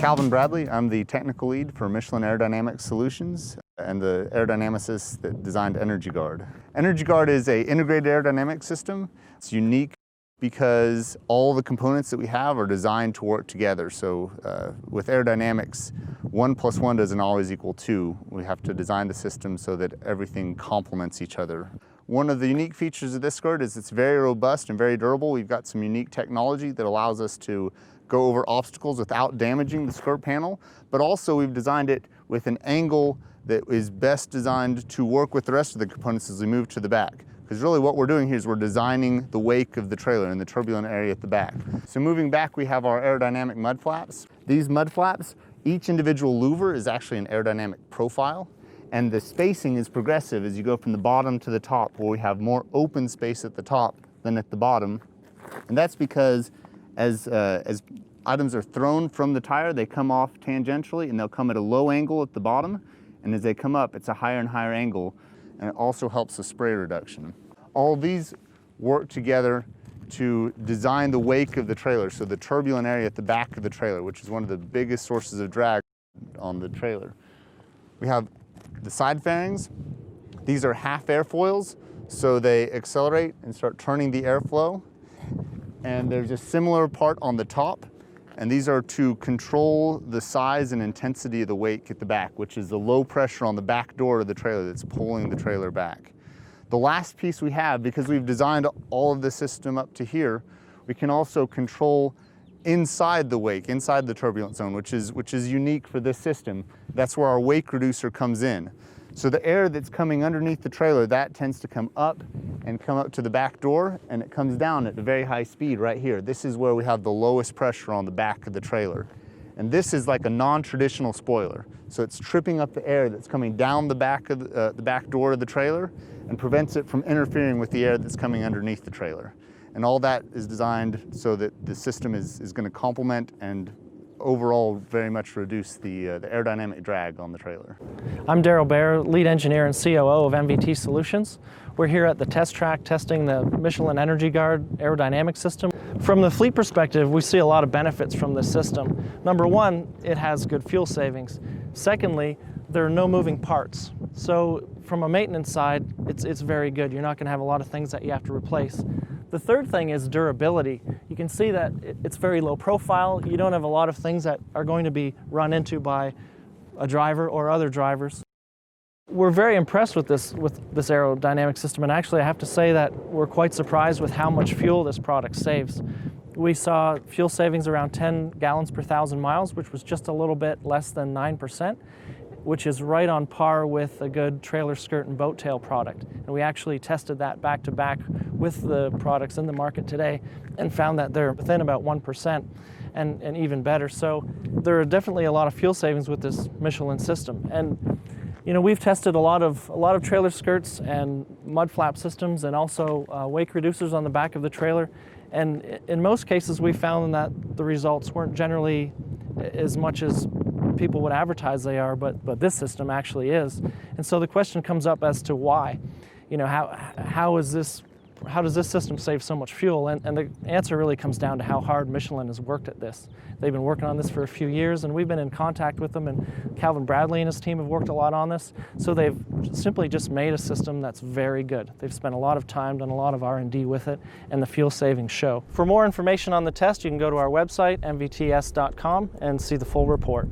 Calvin Bradley. I'm the technical lead for Michelin Aerodynamic Solutions and the aerodynamicist that designed Energy Guard. Energy Guard is an integrated aerodynamic system. It's unique because all the components that we have are designed to work together. So with aerodynamics, 1 + 1 doesn't always equal 2. We have to design the system so that everything complements each other. One of the unique features of this skirt is it's very robust and very durable. We've got some unique technology that allows us to go over obstacles without damaging the skirt panel, but also we've designed it with an angle that is best designed to work with the rest of the components as we move to the back. Because really what we're doing here is we're designing the wake of the trailer in the turbulent area at the back. So moving back, we have our aerodynamic mud flaps. These mud flaps, each individual louver is actually an aerodynamic profile, and the spacing is progressive as you go from the bottom to the top, where we have more open space at the top than at the bottom. And that's because as items are thrown from the tire, they come off tangentially and they'll come at a low angle at the bottom. And as they come up, it's a higher and higher angle. And it also helps with spray reduction. All of these work together to design the wake of the trailer, so the turbulent area at the back of the trailer, which is one of the biggest sources of drag on the trailer. We have the side fairings. These are half airfoils, so they accelerate and start turning the airflow. And there's a similar part on the top, and these are to control the size and intensity of the wake at the back, which is the low pressure on the back door of the trailer that's pulling the trailer back. The last piece we have, because we've designed all of the system up to here, we can also control inside the wake, inside the turbulent zone, which is unique for this system. That's where our wake reducer comes in. So the air that's coming underneath the trailer, that tends to come up and come up to the back door, and it comes down at a very high speed right here. This is where we have the lowest pressure on the back of the trailer. And this is like a non-traditional spoiler. So it's tripping up the air that's coming down the back of the back door of the trailer and prevents it from interfering with the air that's coming underneath the trailer. And all that is designed so that the system is going to complement and overall very much reduce the aerodynamic drag on the trailer. I'm Daryl Baer, lead engineer and COO of MVT Solutions. We're here at the test track testing the Michelin Energy Guard aerodynamic system. From the fleet perspective, we see a lot of benefits from this system. Number one, it has good fuel savings. Secondly, there are no moving parts. So from a maintenance side, it's very good. You're not going to have a lot of things that you have to replace. The third thing is durability. You can see that it's very low profile. You don't have a lot of things that are going to be run into by a driver or other drivers. We're very impressed with this aerodynamic system, and actually I have to say that we're quite surprised with how much fuel this product saves. We saw fuel savings around 10 gallons per 1,000 miles, which was just a little bit less than 9%, which is right on par with a good trailer skirt and boat tail product. And we actually tested that back to back with the products in the market today and found that they're within about 1% and even better. So there are definitely a lot of fuel savings with this Michelin system. And you know, we've tested a lot of trailer skirts and mud flap systems and also wake reducers on the back of the trailer. And in most cases we found that the results weren't generally as much as people would advertise they are, but this system actually is. And so the question comes up as to why. You know, how does this system save so much fuel? And the answer really comes down to how hard Michelin has worked at this. They've been working on this for a few years, and we've been in contact with them, and Calvin Bradley and his team have worked a lot on this. So they've simply just made a system that's very good. They've spent a lot of time, done a lot of R&D with it, and the fuel savings show. For more information on the test, you can go to our website, mvts.com, and see the full report.